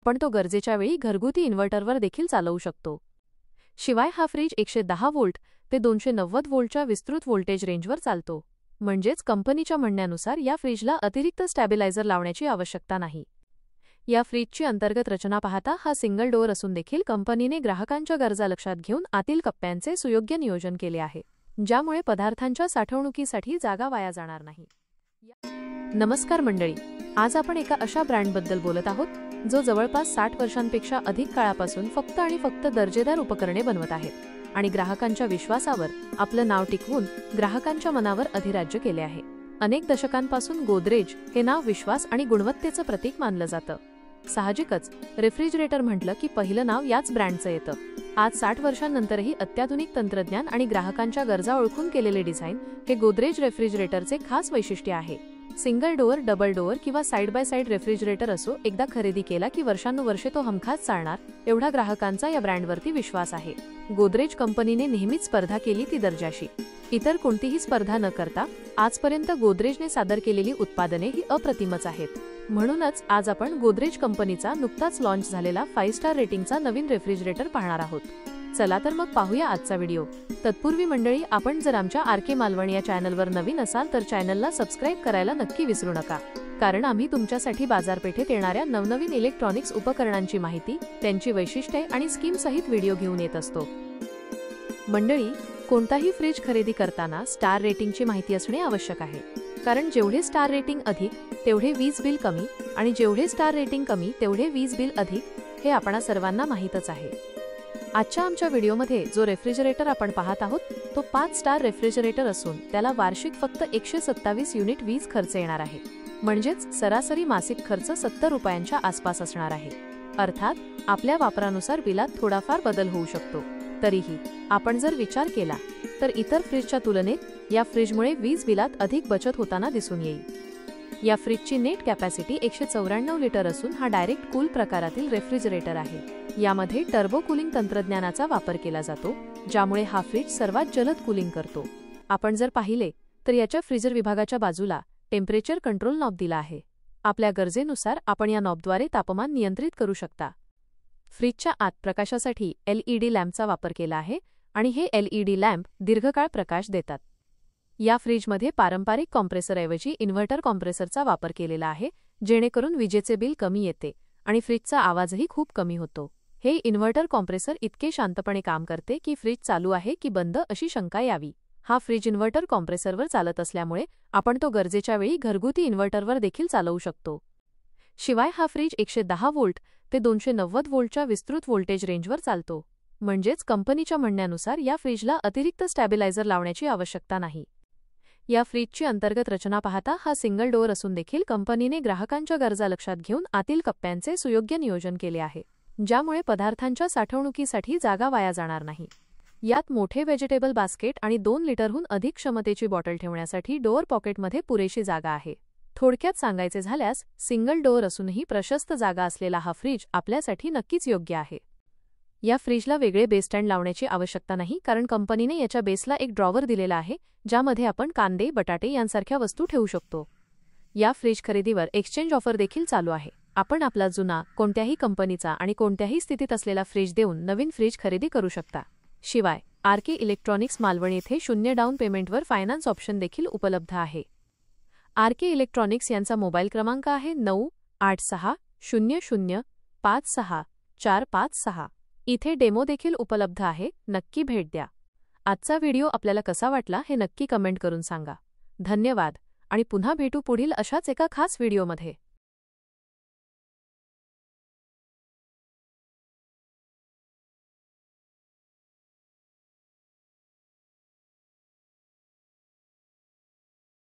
आपण तो गरजेच्या वेळी घरगुती इन्व्हर्टरवर देखील चालवू शकतो। शिवाय हा फ्रीज 110 व्होल्ट ते 290 व्होल्टच्या विस्तृत व्होल्टेज रेंजवर चालतो, म्हणजेच कंपनीच्या म्हणण्यानुसार या फ्रीजला अतिरिक्त स्टॅबिलायझर लावण्याची आवश्यकता नाही। या फ्रीजची अंतर्गत रचना पाहता हा सिंगल डोअर असून देखील कंपनीने ग्राहकांच्या गरजा लक्षात घेऊन आतील कप्प्यांचे सुयोग्य नियोजन केले आहे, ज्यामुळे पदार्थांच्या साठवणुकीसाठी जागा वाया जाणार नाही। नमस्कार मंडळी, आज आपण एका अशा ब्रँडबद्दल बोलत आहोत जो जवळपास 60 वर्षांपेक्षा अधिक काळापासून फक्त आणि फक्त दर्जेदार उपकरणे बनवत आहे आणि ग्राहकांच्या विश्वासावर आपलं नाव टिकवून ग्राहकांच्या मनावर अधिराज्य केले आहे। अनेक दशकांपासून गोदरेज हे नाव विश्वास आणि गुणवत्तेचं प्रतीक मानलं जातं। साहजिकच रेफ्रिजरेटर म्हटलं की पहिलं नाव याच ब्रँडचं येतं। आज 60 वर्षांनंतरही अत्याधुनिक तंत्रज्ञान आणि ग्राहकांच्या गरजा ओळखून केलेले डिझाइन हे गोदरेज रेफ्रिजरेटरचे खास वैशिष्ट्य आहे। सिंगल डोअर, डबल डोअर किंवा साइड बाय साइड रेफ्रिजरेटर असो, एकदा खरेदी केला की वर्षानुवर्षे तो हमखास चालणार एवढा ग्राहकांचा या ब्रँडवरती विश्वास आहे। गोदरेज कंपनीने नेहमीच स्पर्धा केली ती दर्जाशी। इतर कोणतीही स्पर्धा न करता आजपर्यंत गोदरेजने सादर केलेली उत्पादने ही अप्रतिमच आहेत। म्हणूनच आज आपण गोदरेज कंपनीचा नुकताच लॉन्च झालेला 5 स्टार रेटिंगचा नवीन रेफ्रिजरेटर पाहणार आहोत। चला तर मग पाहूया आजचा व्हिडिओ। तत्पूर्वी मंडळी, आपण जर आमच्या आरके मालवण या चॅनलवर नवीन असाल तर चॅनलला सबस्क्राइब करायला नक्की विसरू नका, कारण आम्ही तुमच्यासाठी बाजारपेठेत येणाऱ्या नवनवीन इलेक्ट्रॉनिक्स उपकरणांची माहिती, त्यांची वैशिष्ट्ये आणि स्कीम सहित व्हिडिओ घेऊन येत असतो। मंडळी, कोणताही फ्रीज खरेदी करताना स्टार रेटिंगची माहिती असणे आवश्यक आहे, कारण जेवढे स्टार रेटिंग अधिक तेवढे वीज बिल कमी आणि जेवढे स्टार रेटिंग कमी तेवढे वीज बिल अधिक, हे आपणा सर्वांना माहीतच आहे। आजच्या आमच्या व्हिडिओमध्ये जो रेफ्रिजरेटर आपण पाहत आहोत तो 5 स्टार रेफ्रिजरेटर असून त्याला वार्षिक फक्त 127 युनिट वीज खर्च येणार आहे, म्हणजेच सरासरी मासिक खर्च 70 रुपयांच्या आसपास असणार आहे। अर्थात आपल्या वापरानुसार बिलात थोडाफार बदल होऊ शकतो। तरीही आपण जर विचार केला तर इतर फ्रीजच्या तुलनेत या फ्रीजमुळे वीज बिलात अधिक बचत होताना दिसून येईल। या फ्रीजची नेट कॅपॅसिटी 194 लिटर असून हा डायरेक्ट कूल प्रकारातील रेफ्रिजरेटर आहे। यामध्ये टर्बो कूलिंग तंत्रज्ञानाचा वापर केला जातो, ज्यामुळे हा फ्रीज सर्वात जलद कूलिंग करतो। आपण जर पाहिले तर याच्या फ्रीजर विभागाच्या बाजूला टेम्परेचर कंट्रोल नॉब दिला आहे। आपल्या गरजेनुसार आपण या नॉबद्वारे तापमान नियंत्रित करू शकता। फ्रीजच्या आत प्रकाशासाठी LED लॅम्पचा वापर केला आहे आणि हे LED लॅम्प दीर्घकाळ प्रकाश देतात। या फ्रीजमध्ये पारंपरिक कॉम्प्रेसरऐवजी इन्व्हर्टर कॉम्प्रेसरचा वापर केलेला आहे, जेणेकरून विजेचे बिल कमी येते आणि फ्रीजचा आवाजही खूप कमी होतो। हे इन्व्हर्टर कॉम्प्रेसर इतके शांतपणे काम करते की फ्रीज चालू आहे की बंद अशी शंका यावी। हा फ्रीज इन्व्हर्टर कॉम्प्रेसरवर चालत असल्यामुळे आपण तो गरजेच्या वेळी घरगुती इन्व्हर्टरवर देखील चालवू शकतो। शिवाय हा फ्रीज 110 व्होल्ट ते 290 व्होल्टच्या विस्तृत व्होल्टेज रेंजवर चालतो, म्हणजेच कंपनीच्या म्हणण्यानुसार या फ्रीजला अतिरिक्त स्टॅबिलायझर लावण्याची आवश्यकता नाही। या फ्रीजची अंतर्गत रचना पाहता हा सिंगल डोअर असून देखील कंपनीने ग्राहकांच्या गरजा लक्षात घेऊन आतील कप्प्यांचे सुयोग्य नियोजन केले आहे, ज्यामुळे पदार्थांच्या साठवणुकीसाठी जागा वाया जाणार नाही। यात मोठे व्हेजिटेबल बास्केट आणि 2 लिटरहून अधिक क्षमतेची बॉटल ठेवण्यासाठी डोअर पॉकेटमध्ये पुरेशी जागा आहे। थोडक्यात सांगायचे झाल्यास सिंगल डोअर असूनही प्रशस्त जागा असलेला हा फ्रीज आपल्यासाठी नक्कीच योग्य आहे। या फ्रीजला वेगळे बेस स्टँड लावण्याची आवश्यकता नाही, कारण कंपनीने याच्या बेसला एक ड्रॉवर दिलेला आहे, ज्यामध्ये आपण कांदे, बटाटे यांसारख्या वस्तू ठेवू शकतो। या फ्रीज खरेदीवर एक्सचेंज ऑफर देखील चालू आहे। आपण आपला जुना, कोणत्याही कंपनीचा आणि कोणत्याही स्थितीत असलेला फ्रीज देऊन नवीन फ्रीज खरेदी करू शकता। शिवाय आरके इलेक्ट्रॉनिक्स मालवण येथे 0 डाऊन पेमेंटवर फायनान्स ऑप्शन देखील उपलब्ध आहे। आरके इलेक्ट्रॉनिक्स यांचा मोबाईल क्रमांक आहे 9860056456। इथे डेमो देखील उपलब्ध आहे, नक्की भेट द्या। आजचा व्हिडिओ आपल्याला कसा वाटला हे नक्की कमेंट करून सांगा। धन्यवाद आणि पुन्हा भेटू पुढील अशाच एका खास व्हिडिओमध्ये।